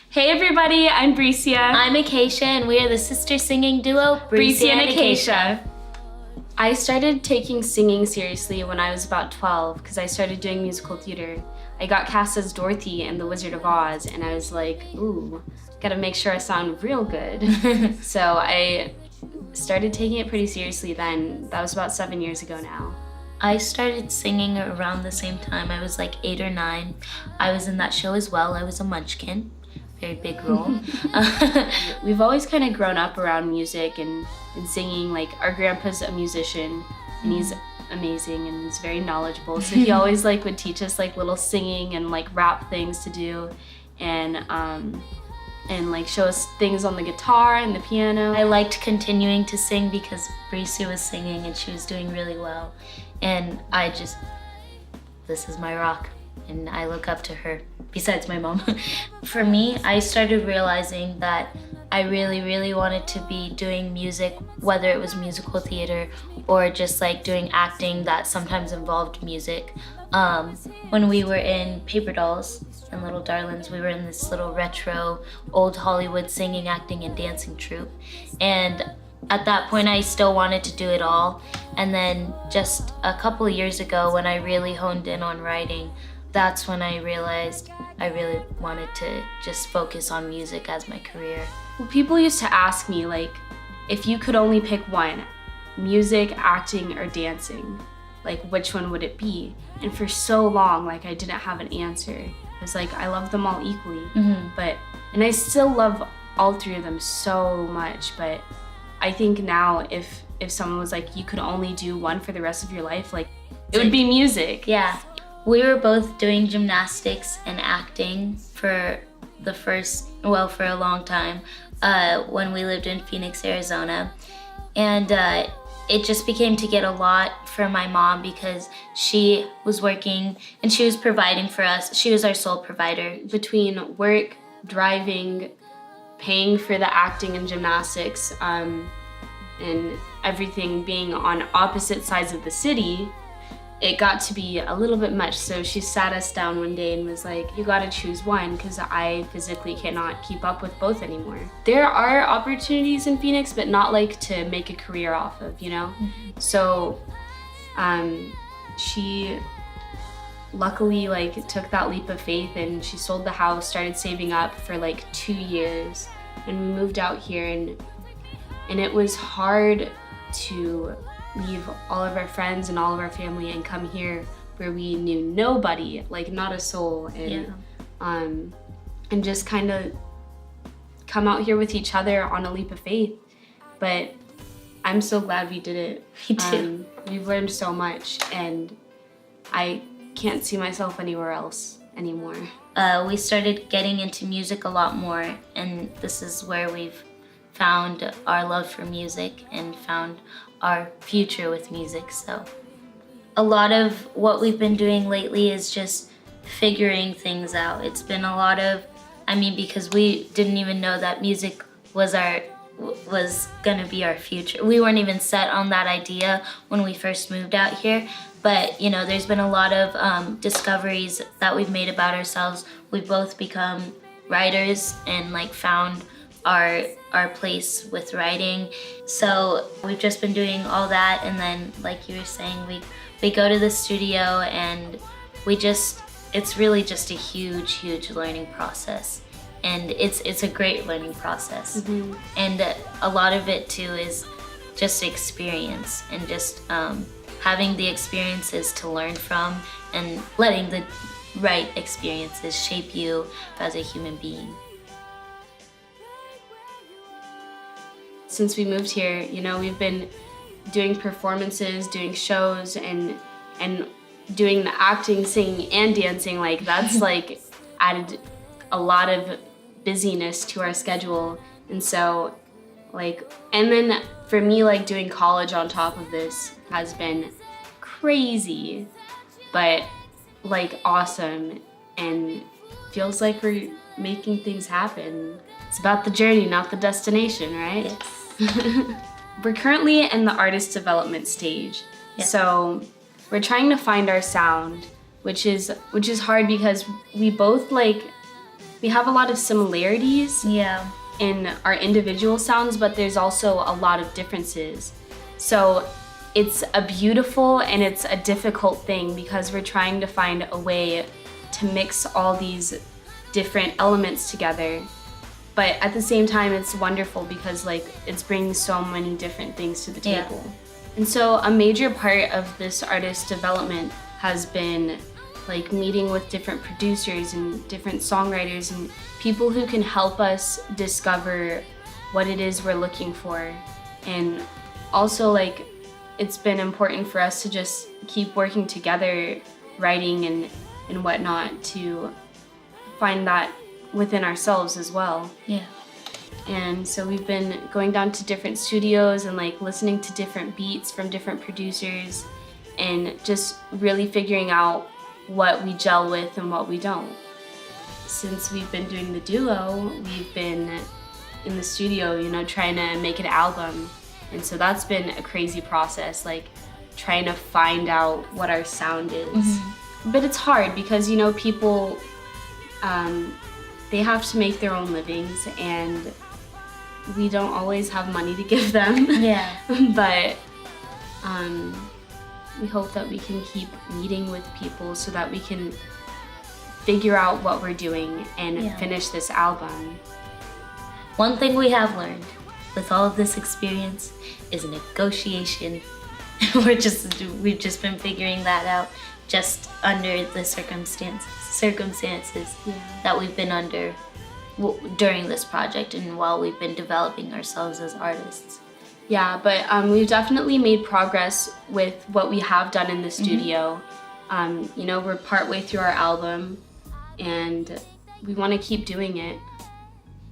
Hey everybody, I'm Bricia. I'm Acacia, and we are the sister singing duo, Bricia and Acacia. I started taking singing seriously when I was about 12 because I started doing musical theater. I got cast as Dorothy in The Wizard of Oz, and I was like, ooh, gotta make sure I sound real good. So I started taking it pretty seriously then. That was about 7 years ago now. I started singing around the same time. I was like 8 or 9. I was in that show as well. I was a munchkin. Very big role. We've always kind of grown up around music and singing. Like, our grandpa's a musician, and he's amazing and he's very knowledgeable. So he always would teach us little singing and rap things to do, and show us things on the guitar and the piano. I liked continuing to sing because Bricia was singing and she was doing really well. And this is my rock. And I look up to her, besides my mom. For me, I started realizing that I really, really wanted to be doing music, whether it was musical theater or just doing acting that sometimes involved music. When we were in Paper Dolls and Little Darlings, we were in this little retro, old Hollywood singing, acting, and dancing troupe. And at that point, I still wanted to do it all. And then just a couple of years ago, when I really honed in on writing, that's when I realized I really wanted to just focus on music as my career. Well, people used to ask me, if you could only pick one, music, acting, or dancing, which one would it be? And for so long, I didn't have an answer. I was I love them all equally, and I still love all three of them so much, but I think now if someone was you could only do one for the rest of your life, it would be music. Yeah. We were both doing gymnastics and acting for for a long time when we lived in Phoenix, Arizona. And it just became to get a lot for my mom because she was working and she was providing for us. She was our sole provider. Between work, driving, paying for the acting and gymnastics, and everything being on opposite sides of the city, it got to be a little bit much. So she sat us down one day and was you gotta choose one because I physically cannot keep up with both anymore. There are opportunities in Phoenix, but not to make a career off of, So she luckily took that leap of faith and she sold the house, started saving up for 2 years, and we moved out here, and it was hard to leave all of our friends and all of our family and come here where we knew nobody, not a soul, and just kind of come out here with each other on a leap of faith. But I'm so glad we did it. Me too. We've learned so much, and I can't see myself anywhere else anymore. We started getting into music a lot more, and this is where we've found our love for music and found our future with music. So a lot of what we've been doing lately is just figuring things out. It's been a lot of, because we didn't even know that music was gonna be our future. We weren't even set on that idea when we first moved out here. But there's been a lot of discoveries that we've made about ourselves. We've both become writers and found our place with writing. So we've just been doing all that, and then like you were saying, we go to the studio, and it's really just a huge learning process. And it's a great learning process. Mm-hmm. And a lot of it too is just experience, and just having the experiences to learn from, and letting the right experiences shape you as a human being. Since we moved here, we've been doing performances, doing shows, and doing the acting, singing, and dancing. That's added a lot of busyness to our schedule. And so and then for me, doing college on top of this has been crazy, but awesome, and feels we're making things happen. It's about the journey, not the destination, right? Yes. We're currently in the artist development stage. Yeah. So we're trying to find our sound, which is hard because we both we have a lot of similarities Yeah. in our individual sounds, but there's also a lot of differences. So it's a beautiful and it's a difficult thing because we're trying to find a way to mix all these different elements together. But at the same time, it's wonderful because like it's bringing so many different things to the table. And so a major part of this artist development has been like meeting with different producers and different songwriters and people who can help us discover what it is we're looking for. And also like it's been important for us to just keep working together, writing and whatnot, to find that within ourselves as well. Yeah. And so we've been going down to different studios and like listening to different beats from different producers and just really figuring out what we gel with and what we don't. Since we've been doing the duo, we've been in the studio, you know, trying to make an album. And so that's been a crazy process, like trying to find out what our sound is. But it's hard because, you know, people, they have to make their own livings and we don't always have money to give them. Yeah. But we hope that we can keep meeting with people so that we can figure out what we're doing and finish this album. One thing we have learned with all of this experience is negotiation. We've just been figuring that out just under the circumstances that we've been under during this project and while we've been developing ourselves as artists. Yeah, but we've definitely made progress with what we have done in the studio. You know, we're partway through our album and we want to keep doing it.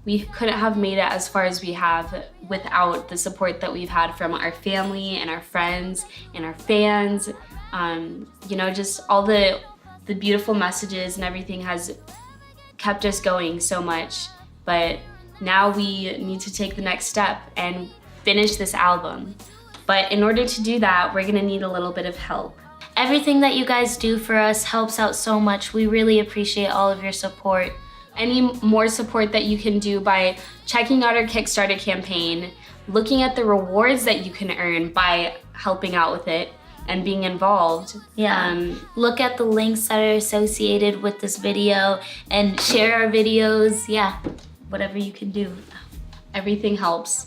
We couldn't have made it as far as we have without the support that we've had from our family and our friends and our fans. You know, just all the beautiful messages and everything has kept us going so much. But now we need to take the next step and finish this album. But in order to do that, we're gonna need a little bit of help. Everything that you guys do for us helps out so much. We really appreciate all of your support. Any more support that you can do by checking out our Kickstarter campaign, looking at the rewards that you can earn by helping out with it and being involved. Yeah. Look at the links that are associated with this video and share our videos. Yeah, whatever you can do. Everything helps.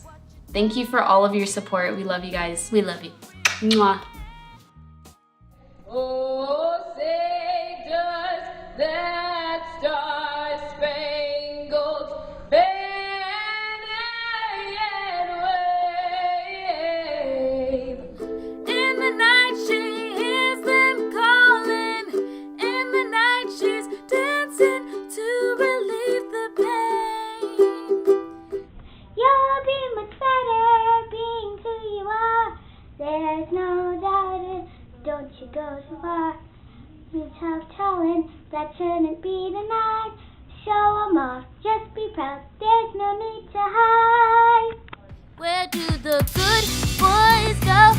Thank you for all of your support. We love you guys. We love you. Mwah. Oh, say does that star-spangled banner yet wave? In the night she hears them calling. In the night she's dancing to relieve the pain. You'll be much better being who you are. There's no doubt it. Don't you go so far. You tough telling that shouldn't be denied. Show 'em off, just be proud. There's no need to hide. Where do the good boys go?